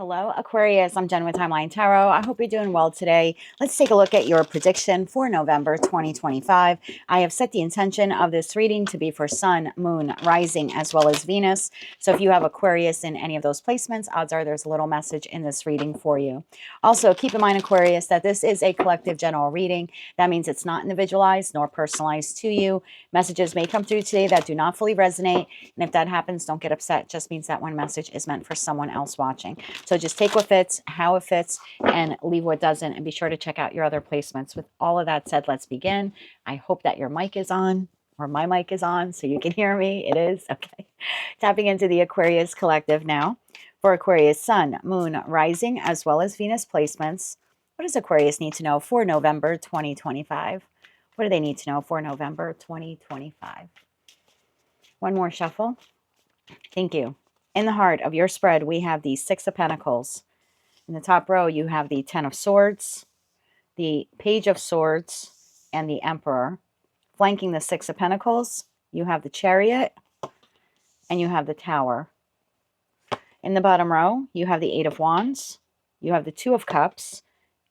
Hello, Aquarius. I'm Jen with Timeline Tarot. I hope you're doing well today. Let's take a look at your prediction for November 2025. I have set the intention of this reading to be for Sun, Moon, Rising, as well as Venus. So if you have Aquarius in any of those placements, odds are there's a little message in this reading for you. Also, keep in mind, Aquarius, that this is a collective general reading. That means it's not individualized nor personalized to you. Messages may come through today that do not fully resonate. And if that happens, don't get upset. It just means that one message is meant for someone else watching. So just take what fits, how it fits, and leave what doesn't. And be sure to check out your other placements. With all of that said, let's begin. I hope that your mic is on, or my mic is on, so you can hear me. It is. Okay. Tapping into the Aquarius collective now. For Aquarius, Sun, Moon, Rising, as well as Venus placements. What does Aquarius need to know for November 2025? What do they need to know for November 2025? One more shuffle. Thank you. In the heart of your spread, we have the Six of Pentacles. In the top row, you have the Ten of Swords, the Page of Swords, and the Emperor. Flanking the Six of Pentacles, you have the Chariot, and you have the Tower. In the bottom row, you have the Eight of Wands, you have the Two of Cups,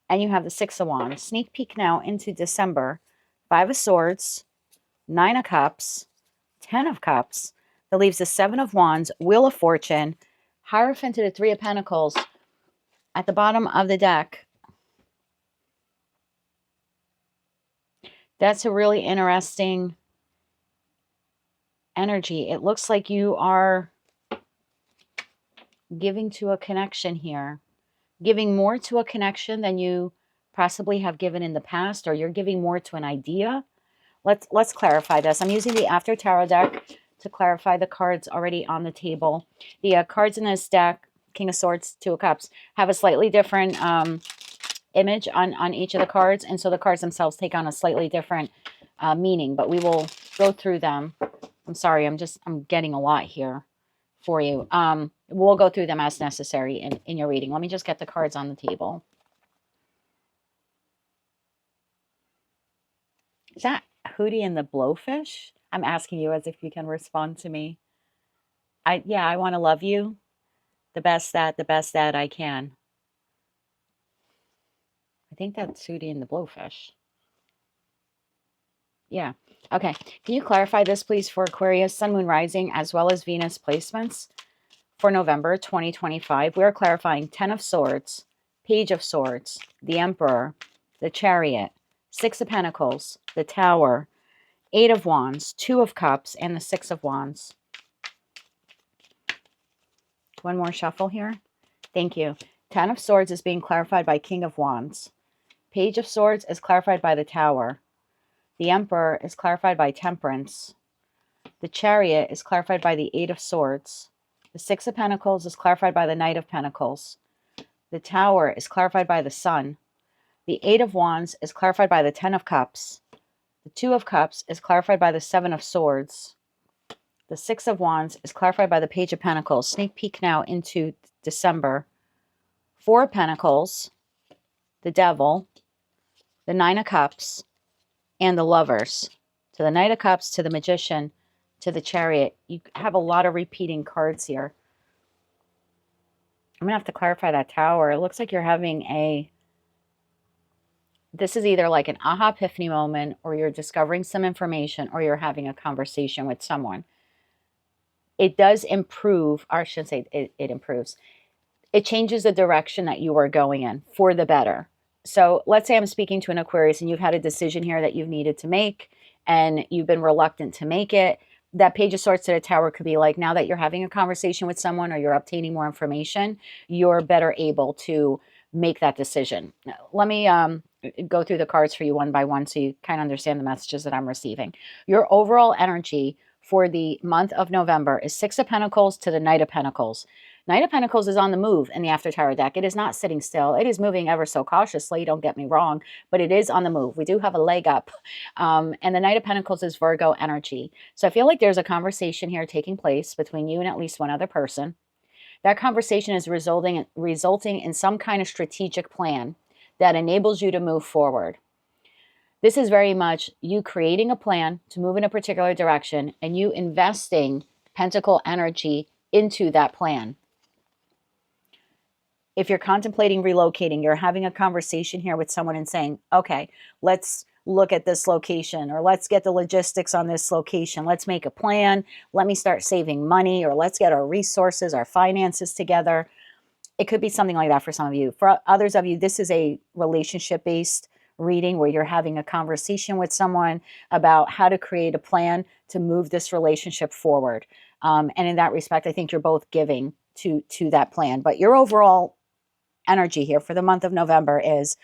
and you have the Six of Wands. Sneak peek now into December. Five of Swords, Nine of Cups, Ten of Cups. That leaves the Seven of Wands, Wheel of Fortune, Hierophant to the Three of Pentacles at the bottom of the deck. That's a really interesting energy. It looks like you are giving to a connection here. Giving more to a connection than you possibly have given in the past, or you're giving more to an idea. Let's clarify this. I'm using the After Tarot deck to clarify the cards already on the table. The cards in this deck, King of Swords, Two of Cups, have a slightly different image on each of the cards. And so the cards themselves take on a slightly different meaning, but we will go through them. I'm sorry, I'm getting a lot here for you. We'll go through them as necessary in your reading. Let me just get the cards on the table. Is that Hootie and the Blowfish? I'm asking you as if you can respond to me. I want to love you the best that I can. I think that's Hootie and the Blowfish. Yeah. Okay. Can you clarify this, please, for Aquarius, Sun, Moon, Rising, as well as Venus placements for November 2025? We are clarifying Ten of Swords, Page of Swords, the Emperor, the Chariot, Six of Pentacles, the Tower, Eight of Wands, Two of Cups, and the Six of Wands. One more shuffle here. Thank you. Ten of Swords is being clarified by King of Wands. Page of Swords is clarified by the Tower. The Emperor is clarified by Temperance. The Chariot is clarified by the Eight of Swords. The Six of Pentacles is clarified by the Knight of Pentacles. The Tower is clarified by the Sun. The Eight of Wands is clarified by the Ten of Cups. The Two of Cups is clarified by the Seven of Swords. The Six of Wands is clarified by the Page of Pentacles. Sneak peek now into December. Four of Pentacles, the Devil, the Nine of Cups, and the Lovers. To the Knight of Cups, to the Magician, to the Chariot. You have a lot of repeating cards here. I'm going to have to clarify that Tower. It looks like you're having this is either like an aha epiphany moment, or you're discovering some information, or you're having a conversation with someone. It does improve, or I shouldn't say it improves. It changes the direction that you are going in for the better. So let's say I'm speaking to an Aquarius and you've had a decision here that you've needed to make and you've been reluctant to make it. That Page of Swords to the Tower could be like, now that you're having a conversation with someone or you're obtaining more information, you're better able to make that decision. Let me go through the cards for you one by one so you kind of understand the messages that I'm receiving. Your overall energy for the month of November is Six of Pentacles to the Knight of Pentacles. Knight of Pentacles is on the move in the After Tarot deck. It is not sitting still. It is moving ever so cautiously, don't get me wrong, but it is on the move. We do have a leg up. And the Knight of Pentacles is Virgo energy. So I feel like there's a conversation here taking place between you and at least one other person. That conversation is resulting in some kind of strategic plan that enables you to move forward. This is very much you creating a plan to move in a particular direction and you investing Pentacle energy into that plan. If you're contemplating relocating, you're having a conversation here with someone and saying, okay, let's look at this location, or let's get the logistics on this location. Let's make a plan. Let me start saving money, or let's get our resources, our finances together. It could be something like that for some of you. For others of you, this is a relationship-based reading where you're having a conversation with someone about how to create a plan to move this relationship forward. And in that respect, I think you're both giving to that plan. But your overall energy here for the month of November is,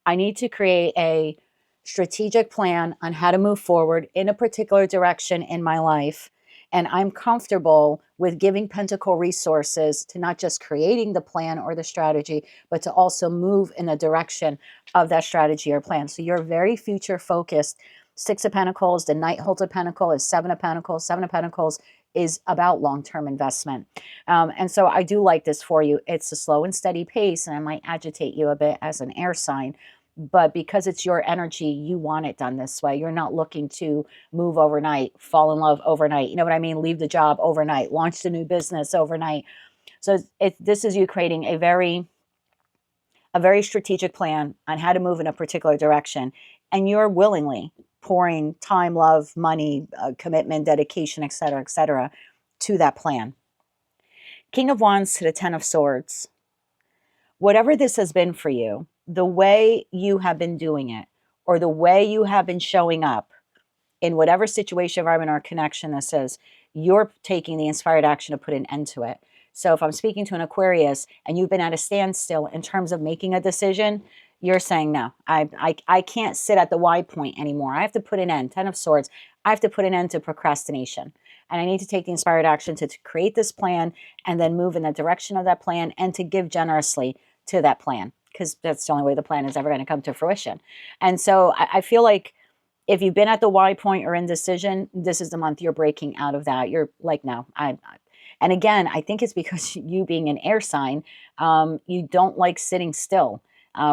I need to create a strategic plan on how to move forward in a particular direction in my life. And I'm comfortable with giving Pentacle resources to not just creating the plan or the strategy, but to also move in the direction of that strategy or plan. So you're very future focused. Six of Pentacles, the Knight holds a Pentacle, is Seven of Pentacles. Seven of Pentacles is about long-term investment. And so I do like this for you. It's a slow and steady pace, and I might agitate you a bit as an air sign. But because it's your energy, you want it done this way. You're not looking to move overnight, fall in love overnight. You know what I mean? Leave the job overnight, launch the new business overnight. So this is you creating a very strategic plan on how to move in a particular direction. And you're willingly pouring time, love, money, commitment, dedication, et cetera, to that plan. King of Wands to the Ten of Swords. Whatever this has been for you, the way you have been doing it, or the way you have been showing up in whatever situation, environment, or connection this is, you're taking the inspired action to put an end to it. So if I'm speaking to an Aquarius and you've been at a standstill in terms of making a decision, you're saying, no, I can't sit at the Y point anymore. I have to put an end. Ten of Swords. I have to put an end to procrastination. And I need to take the inspired action to create this plan and then move in the direction of that plan and to give generously to that plan, because that's the only way the plan is ever going to come to fruition. And so I feel like if you've been at the Y point or indecision, this is the month you're breaking out of that. You're like, no, and again, I think it's because you being an air sign, you don't like sitting still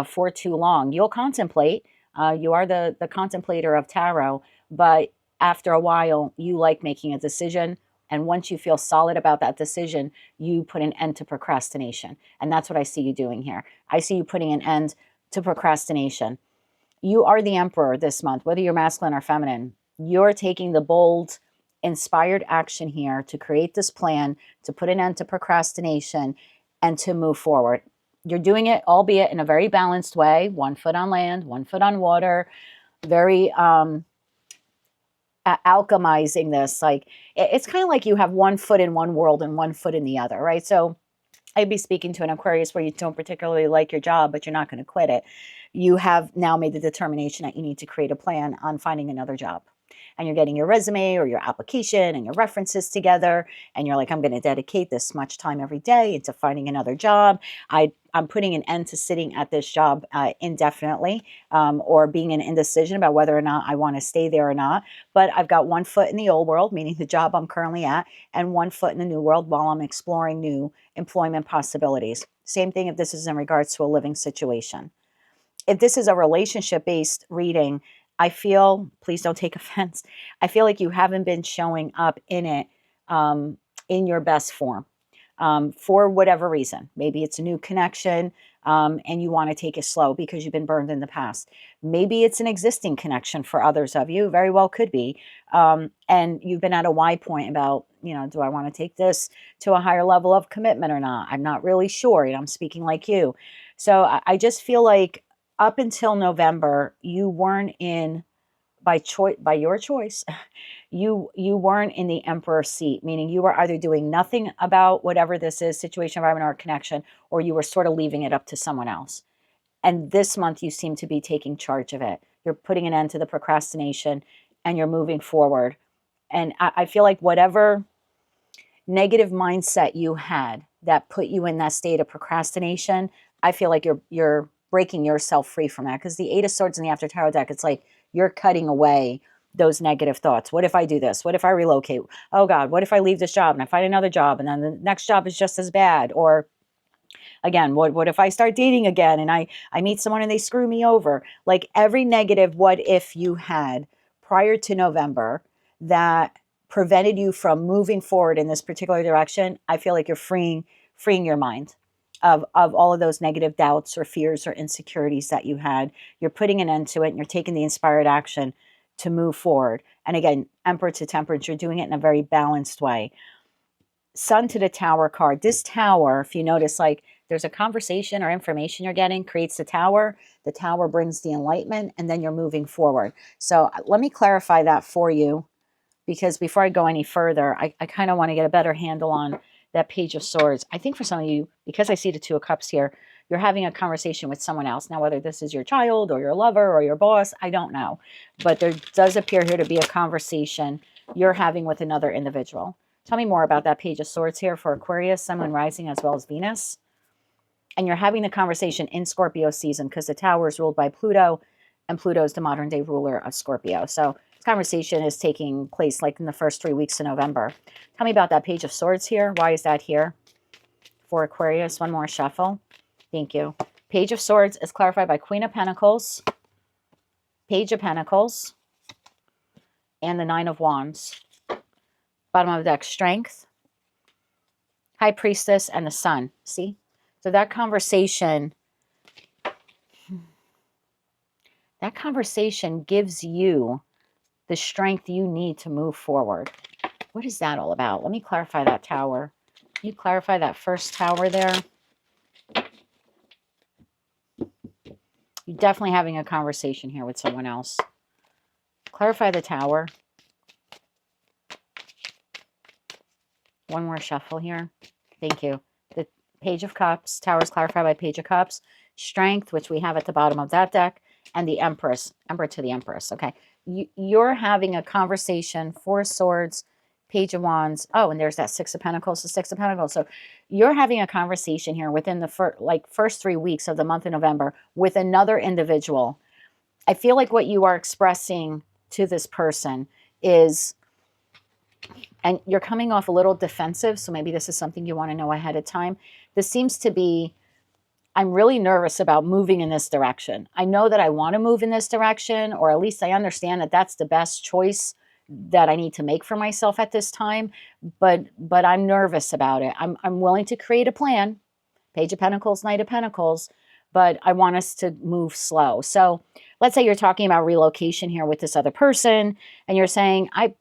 for too long. You'll contemplate. You are the contemplator of tarot, but after a while, you like making a decision. And once you feel solid about that decision, you put an end to procrastination. And that's what I see you doing here. I see you putting an end to procrastination. You are the emperor this month, whether you're masculine or feminine. You're taking the bold, inspired action here to create this plan, to put an end to procrastination, and to move forward. You're doing it, albeit in a very balanced way, 1 foot on land, 1 foot on water, very alchemizing this. Like, it's kind of like you have 1 foot in one world and 1 foot in the other, right? So I'd be speaking to an Aquarius where you don't particularly like your job, but you're not going to quit it. You have now made the determination that you need to create a plan on finding another job. And you're getting your resume or your application and your references together. And you're like, I'm going to dedicate this much time every day into finding another job. I'm putting an end to sitting at this job indefinitely, or being an indecision about whether or not I want to stay there or not. But I've got 1 foot in the old world, meaning the job I'm currently at, and 1 foot in the new world while I'm exploring new employment possibilities. Same thing if this is in regards to a living situation. If this is a relationship-based reading, I feel, please don't take offense, I feel like you haven't been showing up in it in your best form for whatever reason. Maybe it's a new connection and you want to take it slow because you've been burned in the past. Maybe it's an existing connection for others of you, very well could be. And you've been at a Y point about, do I want to take this to a higher level of commitment or not? I'm not really sure. I'm speaking like you. So I just feel like up until November, you weren't in by your choice. You weren't in the emperor seat, meaning you were either doing nothing about whatever this is, situation, environment, or connection, or you were sort of leaving it up to someone else. And this month, you seem to be taking charge of it. You're putting an end to the procrastination and you're moving forward. And I feel like whatever negative mindset you had that put you in that state of procrastination, I feel like you're breaking yourself free from that, because the Eight of Swords in the After Tarot deck, it's like you're cutting away those negative thoughts. What if I do this? What if I relocate? Oh God, what if I leave this job and I find another job and then the next job is just as bad? Or again, what if I start dating again and I meet someone and they screw me over? Like every negative what if you had prior to November that prevented you from moving forward in this particular direction, I feel like you're freeing your mind of all of those negative doubts or fears or insecurities that you had. You're putting an end to it, and you're taking the inspired action to move forward. And again, Emperor to Temperance, you're doing it in a very balanced way. Sun to the Tower card. This Tower, if you notice, like there's a conversation or information you're getting, creates the Tower. The Tower brings the enlightenment, and then you're moving forward. So let me clarify that for you, because before I go any further, I kind of want to get a better handle on that Page of Swords. I think for some of you, because I see the Two of Cups here, you're having a conversation with someone else. Now, whether this is your child or your lover or your boss, I don't know. But there does appear here to be a conversation you're having with another individual. Tell me more about that Page of Swords here for Aquarius, Sun, Moon, Rising, as well as Venus. And you're having the conversation in Scorpio season, because the Tower is ruled by Pluto, and Pluto is the modern day ruler of Scorpio. So this conversation is taking place like in the first 3 weeks of November. Tell me about that Page of Swords here. Why is that here for Aquarius? One more shuffle. Thank you. Page of Swords is clarified by Queen of Pentacles, Page of Pentacles, and the Nine of Wands. Bottom of the deck, Strength, High Priestess, and the Sun. See? So that conversation gives you the strength you need to move forward. What is that all about? Let me clarify that Tower. Can you clarify that first Tower there? You're definitely having a conversation here with someone else. Clarify the Tower. One more shuffle here. Thank you. The Page of Cups. Tower is clarified by Page of Cups. Strength, which we have at the bottom of that deck. And the Empress. Emperor to the Empress. Okay. You're having a conversation. Four of Swords. Page of Wands. Oh, and there's that Six of Pentacles. The Six of Pentacles. So you're having a conversation here within the first 3 weeks of the month of November with another individual. I feel like what you are expressing to this person is, and you're coming off a little defensive, so maybe this is something you want to know ahead of time. This seems to be, I'm really nervous about moving in this direction. I know that I want to move in this direction, or at least I understand that that's the best choice that I need to make for myself at this time, but I'm nervous about it. I'm willing to create a plan. Page of Pentacles, Knight of Pentacles, but I want us to move slow. So let's say you're talking about relocation here with this other person, and you're saying, I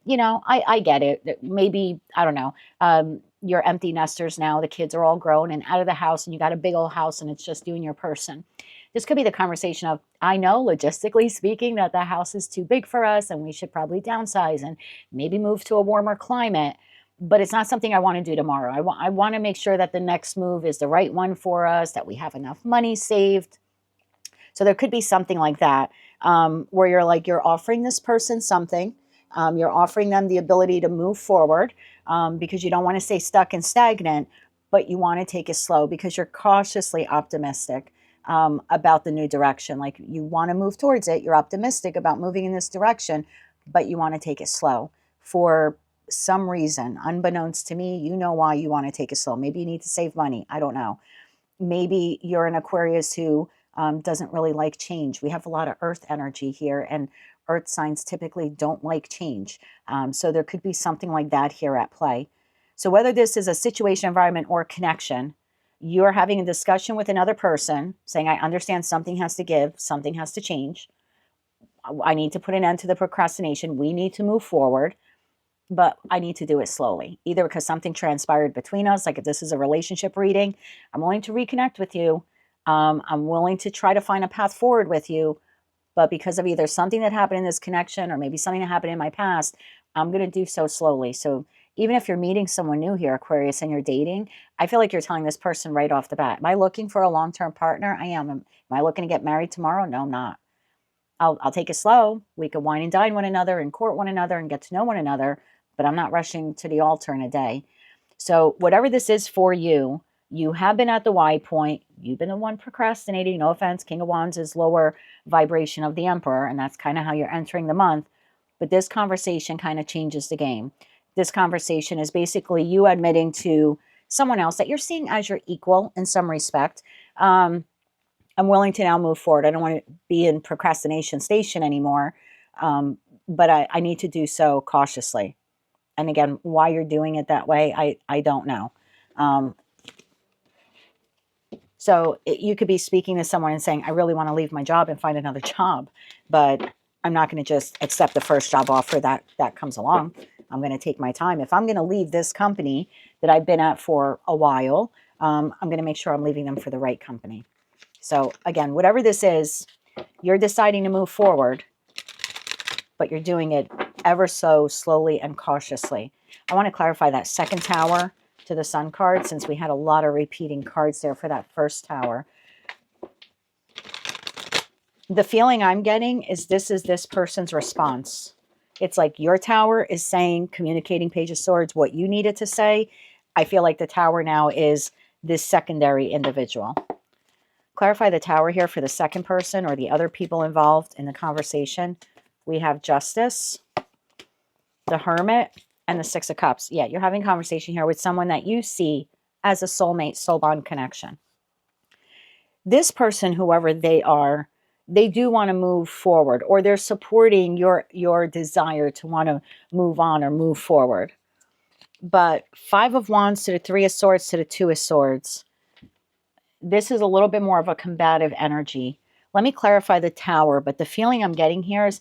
get it. Maybe, I don't know, you're empty nesters now. The kids are all grown and out of the house, and you got a big old house, and it's just you and your person. This could be the conversation of, I know, logistically speaking, that the house is too big for us, and we should probably downsize and maybe move to a warmer climate. But it's not something I want to do tomorrow. I want to make sure that the next move is the right one for us, that we have enough money saved. So there could be something like that, where you're offering this person something. You're offering them the ability to move forward, because you don't want to stay stuck and stagnant, but you want to take it slow because you're cautiously optimistic about the new direction. Like, you want to move towards it. You're optimistic about moving in this direction, but you want to take it slow for some reason, unbeknownst to me. You know why you want to take it slow. Maybe you need to save money. I don't know. Maybe you're an Aquarius who doesn't really like change. We have a lot of earth energy here, and earth signs typically don't like change. So there could be something like that here at play. So whether this is a situation, environment, or connection, you're having a discussion with another person saying, I understand something has to give, something has to change. I need to put an end to the procrastination. We need to move forward. But I need to do it slowly, either because something transpired between us, like if this is a relationship reading, I'm willing to reconnect with you. I'm willing to try to find a path forward with you. But because of either something that happened in this connection or maybe something that happened in my past, I'm going to do so slowly. So even if you're meeting someone new here, Aquarius, and you're dating, I feel like you're telling this person right off the bat, am I looking for a long-term partner? I am. Am I looking to get married tomorrow? No, I'm not. I'll take it slow. We could wine and dine one another and court one another and get to know one another, but I'm not rushing to the altar in a day. So whatever this is for you, you have been at the Y point. You've been the one procrastinating. No offense. King of Wands is lower vibration of the Emperor, and that's kind of how you're entering the month. But this conversation kind of changes the game. This conversation is basically you admitting to someone else that you're seeing as your equal in some respect. I'm willing to now move forward. I don't want to be in procrastination station anymore, but I need to do so cautiously. And again, why you're doing it that way, I don't know. So you could be speaking to someone and saying, I really want to leave my job and find another job, but I'm not going to just accept the first job offer that comes along. I'm going to take my time. If I'm going to leave this company that I've been at for a while, I'm going to make sure I'm leaving them for the right company. So again, whatever this is, you're deciding to move forward, but you're doing it ever so slowly and cautiously. I want to clarify that second tower to the sun card, since we had a lot of repeating cards there for that first tower. The feeling I'm getting is this person's response. It's like your tower is saying, communicating, Page of Swords, what you needed to say. I feel like the tower now is this secondary individual. Clarify the tower here for the second person or the other people involved in the conversation. We have Justice, the Hermit, and the Six of Cups. Yeah, you're having a conversation here with someone that you see as a soulmate, soul bond connection. This person, whoever they are, they do want to move forward, or they're supporting your desire to want to move on or move forward. But Five of Wands to the Three of Swords to the Two of Swords. This is a little bit more of a combative energy. Let me clarify the tower, but the feeling I'm getting here is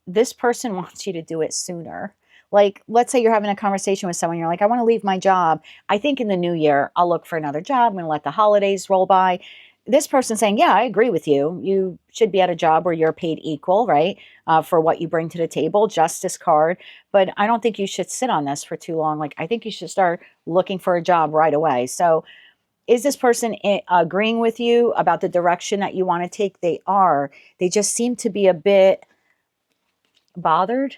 this person wants you to do it sooner. Like, let's say you're having a conversation with someone, you're like, I want to leave my job. I think in the new year, I'll look for another job. I'm going to let the holidays roll by. This person saying, yeah, I agree with you. You should be at a job where you're paid equal, right? For what you bring to the table, Justice card. But I don't think you should sit on this for too long. Like, I think you should start looking for a job right away. So is this person agreeing with you about the direction that you want to take? They are. They just seem to be a bit bothered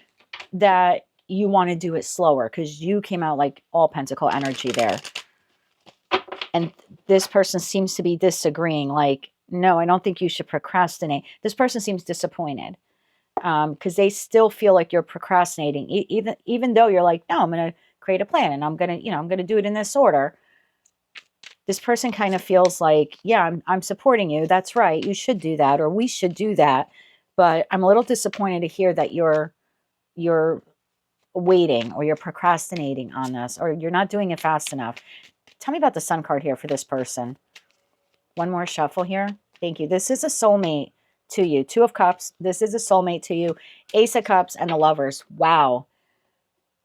that you want to do it slower, because you came out like all pentacle energy there. And this person seems to be disagreeing, like, no, I don't think you should procrastinate. This person seems disappointed because they still feel like you're procrastinating, even though you're like, no, I'm going to create a plan and I'm going to, I'm going to do it in this order. This person kind of feels like, yeah, I'm supporting you. That's right. You should do that, or we should do that. But I'm a little disappointed to hear that you're waiting, or you're procrastinating on this, or you're not doing it fast enough. Tell me about the Sun card here for this person. One more shuffle here. Thank you. This is a soulmate to you. Two of Cups. This is a soulmate to you. Ace of Cups and the Lovers. Wow.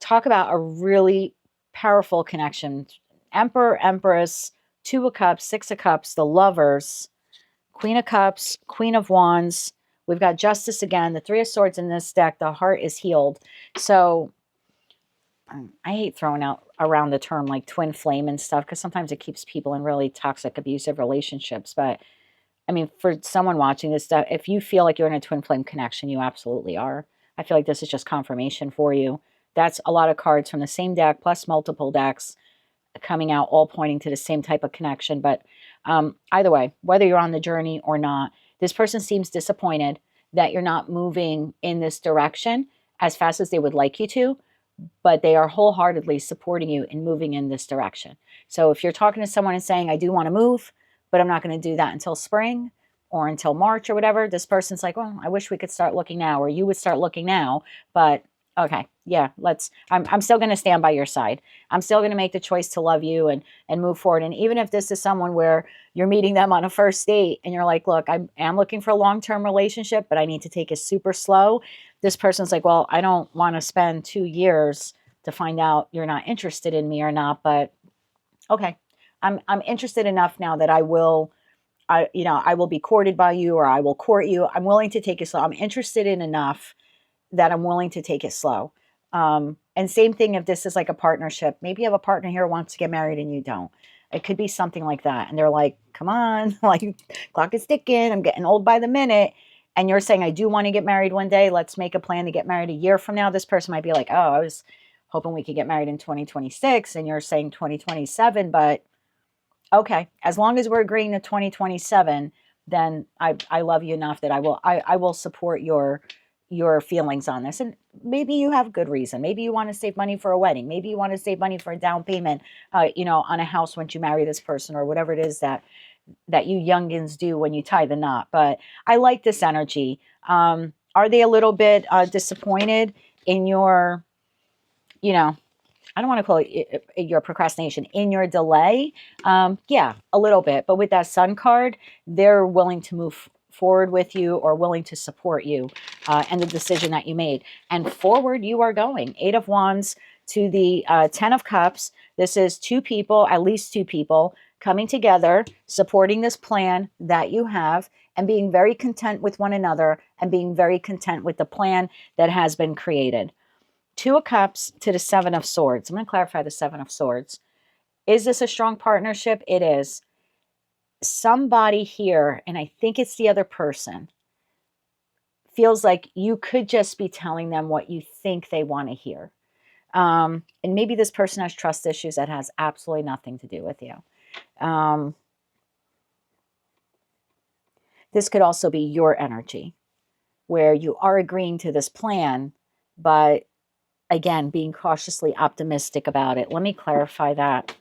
Talk about a really powerful connection. Emperor, Empress, Two of Cups, Six of Cups, the Lovers, Queen of Cups, Queen of Wands. We've got Justice again. The Three of Swords in this deck. The heart is healed. So I hate throwing out around the term like twin flame and stuff, because sometimes it keeps people in really toxic, abusive relationships. But I mean, for someone watching this stuff, if you feel like you're in a twin flame connection, you absolutely are. I feel like this is just confirmation for you. That's a lot of cards from the same deck plus multiple decks coming out, all pointing to the same type of connection. But either way, whether you're on the journey or not, this person seems disappointed that you're not moving in this direction as fast as they would like you to, but they are wholeheartedly supporting you in moving in this direction. So if you're talking to someone and saying, I do want to move, but I'm not going to do that until spring or until March or whatever, this person's like, well, I wish we could start looking now, or you would start looking now, but okay, yeah, I'm still going to stand by your side. I'm still going to make the choice to love you and move forward. And even if this is someone where you're meeting them on a first date and you're like, look, I am looking for a long-term relationship, but I need to take it super slow. This person's like, well, I don't want to spend 2 years to find out you're not interested in me or not, but okay, I'm interested enough now that I will be courted by you, or I will court you. I'm willing to take it slow. I'm interested in enough that I'm willing to take it slow. And same thing if this is like a partnership. Maybe you have a partner here who wants to get married and you don't. It could be something like that. And they're like, come on, like, clock is ticking. I'm getting old by the minute. And you're saying, I do want to get married one day. Let's make a plan to get married a year from now. This person might be like, oh, I was hoping we could get married in 2026. And you're saying 2027. But okay, as long as we're agreeing to 2027, then I love you enough that I will support your feelings on this. And maybe you have good reason. Maybe you want to save money for a wedding. Maybe you want to save money for a down payment, on a house once you marry this person, or whatever it is that you youngins do when you tie the knot. But I like this energy. Are they a little bit disappointed in your, I don't want to call it your procrastination, in your delay. Yeah, a little bit. But with that Sun card, they're willing to move forward with you or willing to support you and the decision that you made. And forward you are going. 8 of Wands to the 10 of Cups. This is two people, at least two people, coming together, supporting this plan that you have, and being very content with one another and being very content with the plan that has been created. 2 of Cups to the 7 of Swords. I'm going to clarify the 7 of Swords. Is this a strong partnership? It is. Somebody here, and I think it's the other person, feels like you could just be telling them what you think they want to hear. And maybe this person has trust issues that has absolutely nothing to do with you. This could also be your energy, where you are agreeing to this plan, but again, being cautiously optimistic about it. Let me clarify that.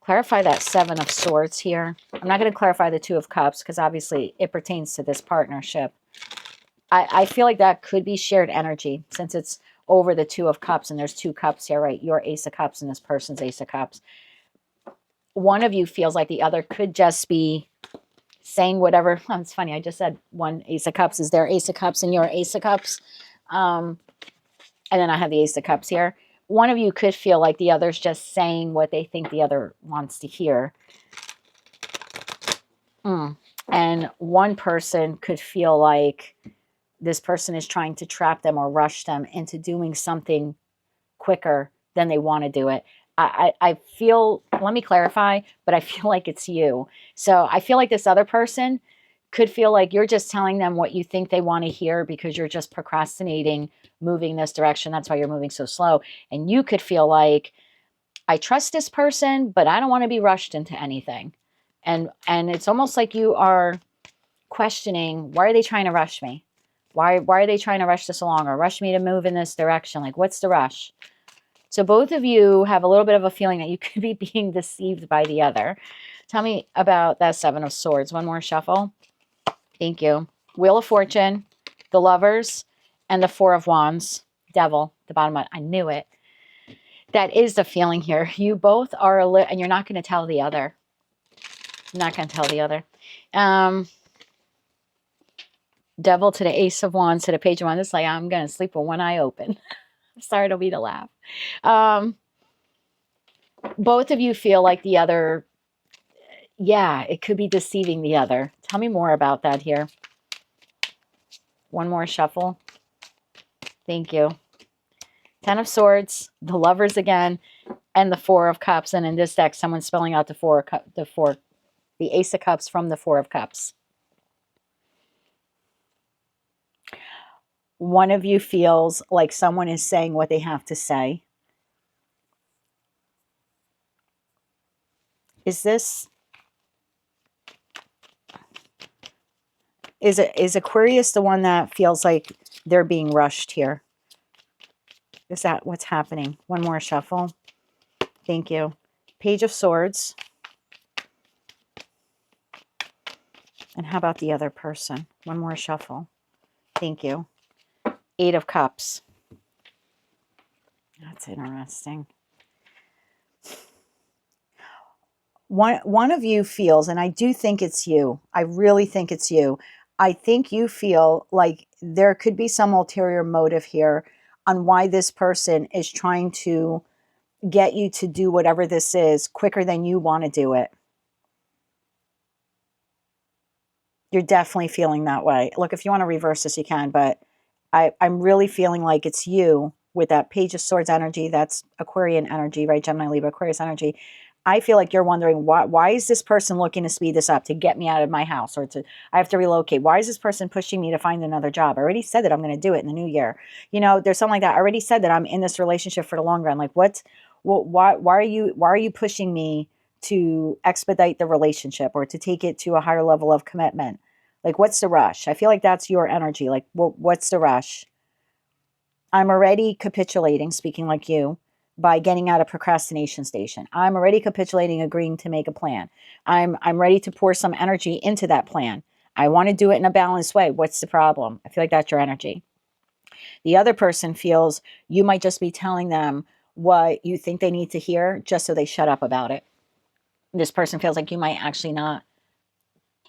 Clarify that 7 of Swords here. I'm not going to clarify the 2 of Cups because obviously it pertains to this partnership. I feel like that could be shared energy since it's over the 2 of Cups and there's 2 cups here, right? Your Ace of Cups and this person's Ace of Cups. One of you feels like the other could just be saying whatever. Oh, it's funny. I just said one Ace of Cups is their Ace of Cups and your Ace of Cups. And then I have the Ace of Cups here. One of you could feel like the other's just saying what they think the other wants to hear. And one person could feel like this person is trying to trap them or rush them into doing something quicker than they want to do it. I feel, let me clarify, but I feel like it's you. So I feel like this other person could feel like you're just telling them what you think they want to hear because you're just procrastinating, moving this direction. That's why you're moving so slow. And you could feel like, I trust this person, but I don't want to be rushed into anything. And it's almost like you are questioning, why are they trying to rush me? Why are they trying to rush this along or rush me to move in this direction? Like, what's the rush? So both of you have a little bit of a feeling that you could be being deceived by the other. Tell me about that 7 of Swords. One more shuffle. Thank you. Wheel of Fortune, the Lovers, and the 4 of Wands. Devil, the bottom one. I knew it. That is the feeling here. You both are and you're not going to tell the other. I'm not going to tell the other. Devil to the Ace of Wands to the Page of Wands. It's like, I'm going to sleep with one eye open. I'm sorry to be to laugh. Both of you feel like the other, yeah, it could be deceiving the other. Tell me more about that here. One more shuffle. Thank you. 10 of Swords, the Lovers again, and the 4 of Cups. And in this deck, someone's spelling out the Ace of Cups from the 4 of Cups. One of you feels like someone is saying what they have to say. Is Aquarius the one that feels like they're being rushed here? Is that what's happening? One more shuffle. Thank you. Page of Swords. And how about the other person? One more shuffle. Thank you. 8 of Cups. That's interesting. One of you feels, and I do think it's you. I really think it's you. I think you feel like there could be some ulterior motive here on why this person is trying to get you to do whatever this is quicker than you want to do it. You're definitely feeling that way. Look, if you want to reverse this, you can, but I'm really feeling like it's you with that Page of Swords energy. That's Aquarian energy, right? Gemini, Libra, Aquarius energy. I feel like you're wondering, why is this person looking to speed this up to get me out of my house or I have to relocate? Why is this person pushing me to find another job? I already said that I'm going to do it in the new year. You know, there's something like that. I already said that I'm in this relationship for the long run. Like, why are you pushing me to expedite the relationship or to take it to a higher level of commitment? Like, what's the rush? I feel like that's your energy. Like, what's the rush? I'm already capitulating, speaking like you, by getting out of procrastination station. I'm already capitulating, agreeing to make a plan. I'm ready to pour some energy into that plan. I want to do it in a balanced way. What's the problem? I feel like that's your energy. The other person feels you might just be telling them what you think they need to hear just so they shut up about it. This person feels like you might actually not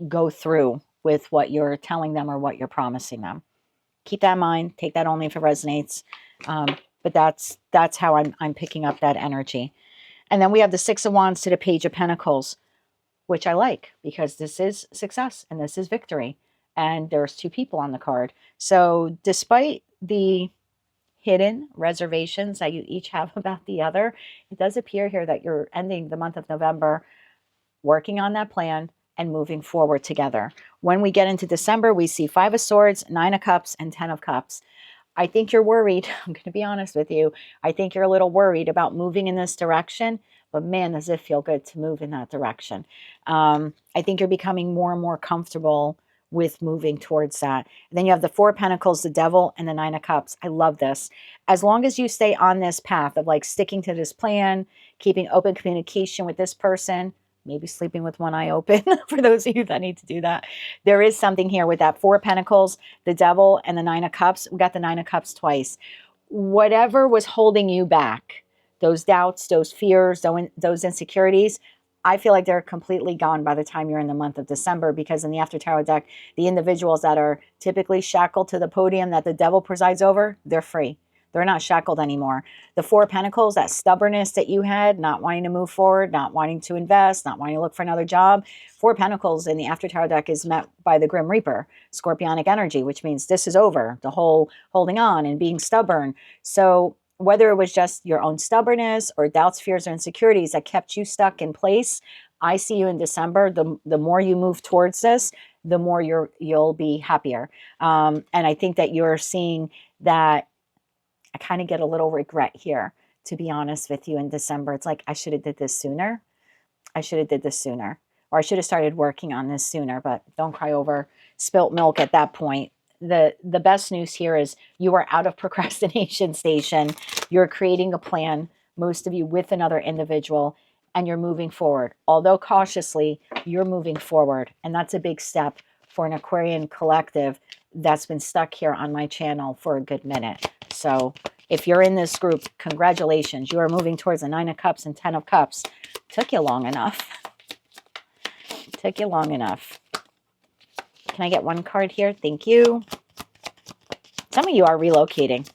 go through with what you're telling them or what you're promising them. Keep that in mind. Take that only if it resonates. But that's how I'm picking up that energy. And then we have the Six of Wands to the Page of Pentacles, which I like because this is success and this is victory. And there's two people on the card. So despite the hidden reservations that you each have about the other, it does appear here that you're ending the month of November working on that plan and moving forward together. When we get into December, we see Five of Swords, Nine of Cups, and 10 of Cups. I think you're worried. I'm going to be honest with you. I think you're a little worried about moving in this direction, but man, does it feel good to move in that direction. I think you're becoming more and more comfortable with moving towards that. And then you have the Four of Pentacles, the Devil, and the Nine of Cups. I love this. As long as you stay on this path of like sticking to this plan, keeping open communication with this person, maybe sleeping with one eye open for those of you that need to do that. There is something here with that Four of Pentacles, the Devil, and the Nine of Cups. We got the Nine of Cups twice. Whatever was holding you back, those doubts, those fears, those insecurities, I feel like they're completely gone by the time you're in the month of December, because in the After Tarot deck, the individuals that are typically shackled to the podium that the devil presides over, they're free. They're not shackled anymore. The Four of Pentacles, that stubbornness that you had, not wanting to move forward, not wanting to invest, not wanting to look for another job. Four of Pentacles in the After Tarot deck is met by the Grim Reaper, Scorpionic energy, which means this is over, the whole holding on and being stubborn. So whether it was just your own stubbornness or doubts, fears, or insecurities that kept you stuck in place, I see you in December. The more you move towards this, the more you'll be happier. And I think that you're seeing that. I kind of get a little regret here, to be honest with you, in December. It's like, I should have did this sooner. I should have did this sooner. Or I should have started working on this sooner, but don't cry over spilt milk at that point. The best news here is you are out of procrastination station. You're creating a plan, most of you with another individual, and you're moving forward. Although cautiously, you're moving forward. And that's a big step for an Aquarian collective that's been stuck here on my channel for a good minute. So if you're in this group, congratulations. You are moving towards the Nine of Cups and 10 of Cups. Took you long enough. Took you long enough. Can I get one card here? Thank you. Some of you are relocating.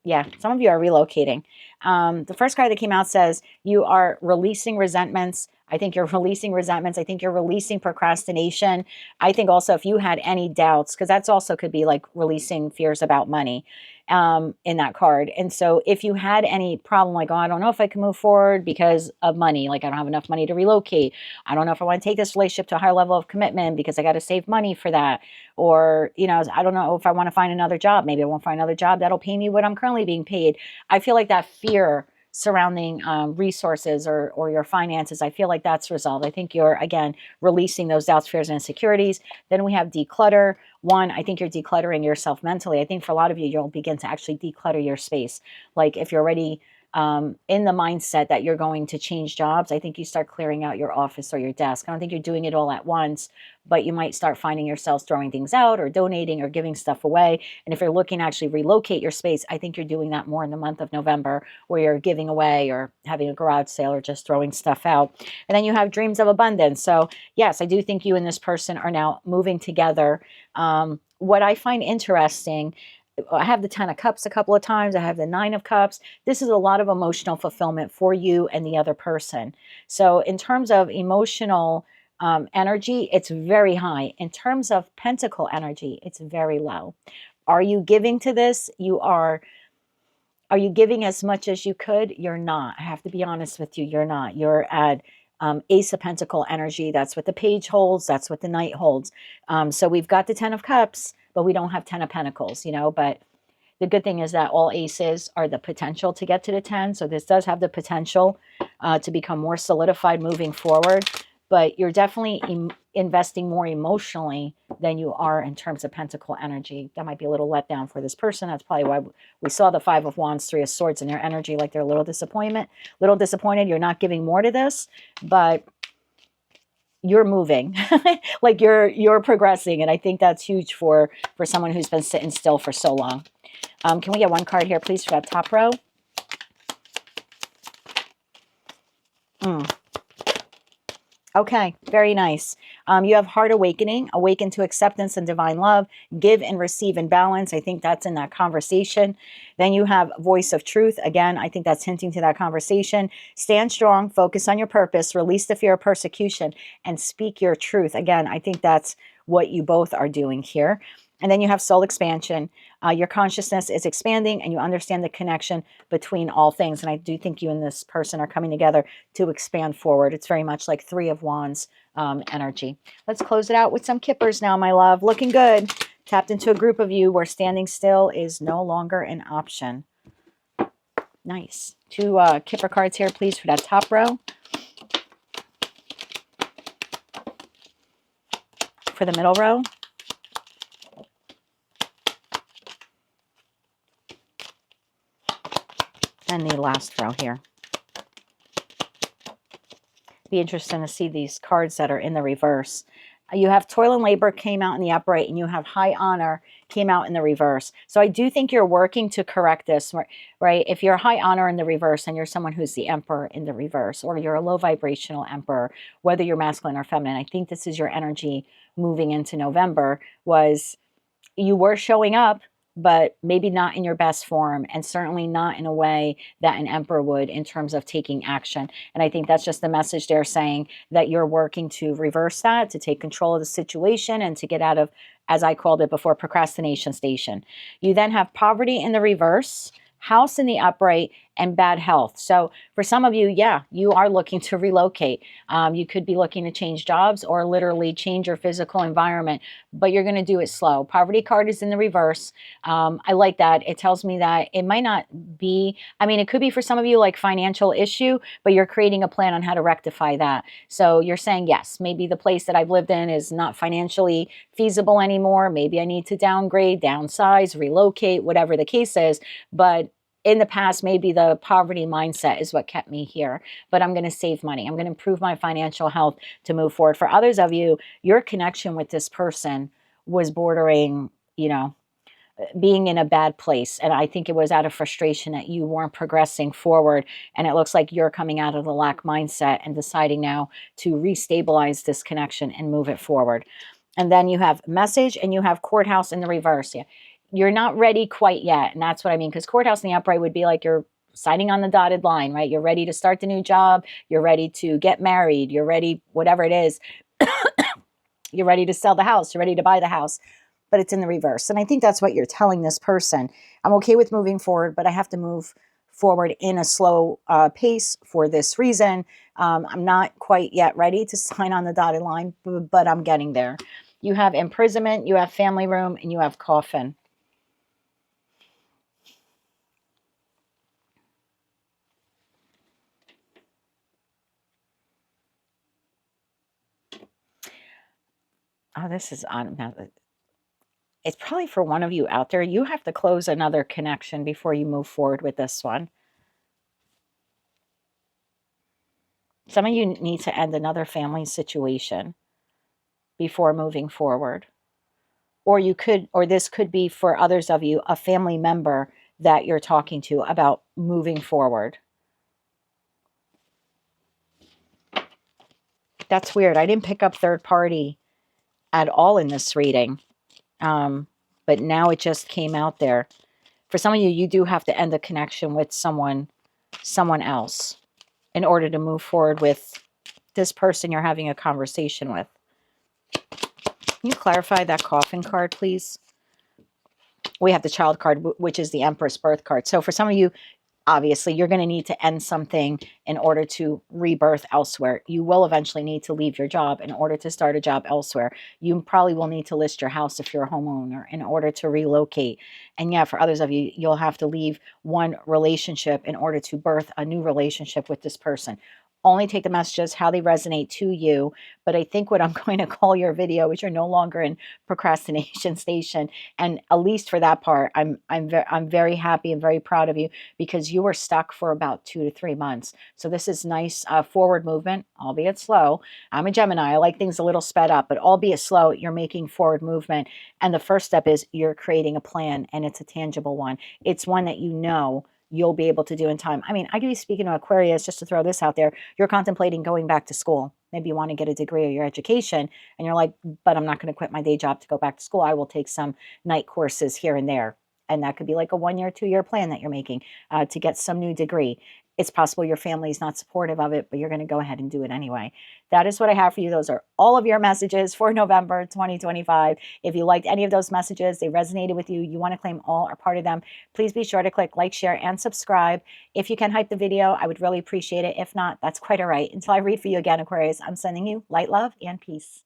Yeah, some of you are relocating. The first card that came out says you are releasing resentments. I think you're releasing resentments. I think you're releasing procrastination. I think also if you had any doubts, because that's also could be like releasing fears about money in that card. And so if you had any problem, like, oh, I don't know if I can move forward because of money, like I don't have enough money to relocate. I don't know if I want to take this relationship to a higher level of commitment because I got to save money for that. Or, you know, I don't know if I want to find another job. Maybe I won't find another job that'll pay me what I'm currently being paid. I feel like that fear surrounding resources or your finances, I feel like that's resolved. I think you're, again, releasing those doubts, fears, and insecurities. Then we have declutter. One, I think you're decluttering yourself mentally. I think for a lot of you, you'll begin to actually declutter your space. Like if you're already in the mindset that you're going to change jobs, I think you start clearing out your office or your desk. I don't think you're doing it all at once, but you might start finding yourselves throwing things out or donating or giving stuff away. And if you're looking to actually relocate your space, I think you're doing that more in the month of November, where you're giving away or having a garage sale or just throwing stuff out. And then you have dreams of abundance. So yes, I do think you and this person are now moving together. What I find interesting, I have the 10 of Cups a couple of times. I have the 9 of Cups. This is a lot of emotional fulfillment for you and the other person. So in terms of emotional energy, it's very high. In terms of pentacle energy, it's very low. Are you giving to this? Are you giving as much as you could? You're not. I have to be honest with you. You're not. You're at Ace of Pentacle energy. That's what the Page holds. That's what the Knight holds. So we've got the 10 of Cups, but we don't have 10 of Pentacles, you know. But the good thing is that all aces are the potential to get to the 10. So this does have the potential to become more solidified moving forward. But you're definitely investing more emotionally than you are in terms of pentacle energy. That might be a little letdown for this person. That's probably why we saw the 5 of Wands, 3 of Swords in their energy, like they're a little disappointed. You're not giving more to this, but you're moving. Like you're progressing. And I think that's huge for someone who's been sitting still for so long. Can we get one card here, please, for that top row? Okay, very nice. You have heart awakening, awaken to acceptance and divine love, give and receive in balance. I think that's in that conversation. Then you have voice of truth. Again, I think that's hinting to that conversation. Stand strong, focus on your purpose, release the fear of persecution, and speak your truth. Again, I think that's what you both are doing here. And then you have soul expansion. Your consciousness is expanding and you understand the connection between all things. And I do think you and this person are coming together to expand forward. It's very much like Three of Wands energy. Let's close it out with some kippers now, my love. Looking good. Tapped into a group of you where standing still is no longer an option. Nice. Two kipper cards here, please, for that top row. For the middle row. And the last row here. Be interesting to see these cards that are in the reverse. You have toil and labor came out in the upright, and you have high honor came out in the reverse. So I do think you're working to correct this, right? If you're high honor in the reverse and you're someone who's the emperor in the reverse, or you're a low vibrational emperor, whether you're masculine or feminine, I think this is your energy moving into November, was you were showing up, but maybe not in your best form, and certainly not in a way that an emperor would in terms of taking action. And I think that's just the message they're saying, that you're working to reverse that, to take control of the situation and to get out of, as I called it before, procrastination station. You then have poverty in the reverse, house in the upright, and bad health. So for some of you, yeah, you are looking to relocate. You could be looking to change jobs or literally change your physical environment, but you're going to do it slow. Poverty card is in the reverse. I like that. It tells me that it might not be, I mean, it could be for some of you like financial issue, but you're creating a plan on how to rectify that. So you're saying, yes, maybe the place that I've lived in is not financially feasible anymore. Maybe I need to downgrade, downsize, relocate, whatever the case is. But in the past, maybe the poverty mindset is what kept me here, but I'm going to save money. I'm going to improve my financial health to move forward. For others of you, your connection with this person was bordering, you know, being in a bad place. And I think it was out of frustration that you weren't progressing forward. And it looks like you're coming out of the lack mindset and deciding now to restabilize this connection and move it forward. And then you have message and you have courthouse in the reverse. Yeah. You're not ready quite yet. And that's what I mean, because courthouse in the upright would be like you're signing on the dotted line, right? You're ready to start the new job. You're ready to get married. You're ready, whatever it is. You're ready to sell the house. You're ready to buy the house. But it's in the reverse. And I think that's what you're telling this person. I'm okay with moving forward, but I have to move forward in a slow pace for this reason. I'm not quite yet ready to sign on the dotted line, but I'm getting there. You have imprisonment, you have family room, and you have coffin. Oh, this is on. It's probably for one of you out there. You have to close another connection before you move forward with this one. Some of you need to end another family situation before moving forward. Or you could, or this could be for others of you, a family member that you're talking to about moving forward. That's weird. I didn't pick up third party at all in this reading. But now it just came out there. For some of you, you do have to end a connection with someone else in order to move forward with this person you're having a conversation with. Can you clarify that coffin card, please? We have the child card, which is the Empress birth card. So for some of you, obviously, you're going to need to end something in order to rebirth elsewhere. You will eventually need to leave your job in order to start a job elsewhere. You probably will need to list your house if you're a homeowner in order to relocate. And yeah, for others of you, you'll have to leave one relationship in order to birth a new relationship with this person. Only take the messages how they resonate to you. But I think what I'm going to call your video is you're no longer in procrastination station. And at least for that part, I'm very happy and very proud of you, because you were stuck for about 2 to 3 months. So this is nice forward movement, albeit slow. I'm a Gemini. I like things a little sped up, but albeit slow, you're making forward movement. And the first step is you're creating a plan, and it's a tangible one. It's one that you know you'll be able to do in time. I mean, I could be speaking to Aquarius, just to throw this out there. You're contemplating going back to school. maybe you want to get a degree or your education, and you're like, but I'm not going to quit my day job to go back to school. I will take some night courses here and there. And that could be like a 1 year, 2 year plan that you're making to get some new degree. It's possible your family is not supportive of it, but you're going to go ahead and do it anyway. That is what I have for you. Those are all of your messages for November 2025. If you liked any of those messages, they resonated with you, you want to claim all or part of them, please be sure to click like, share, and subscribe. If you can hype the video, I would really appreciate it. If not, that's quite all right. Until I read for you again, Aquarius, I'm sending you light, love, and peace.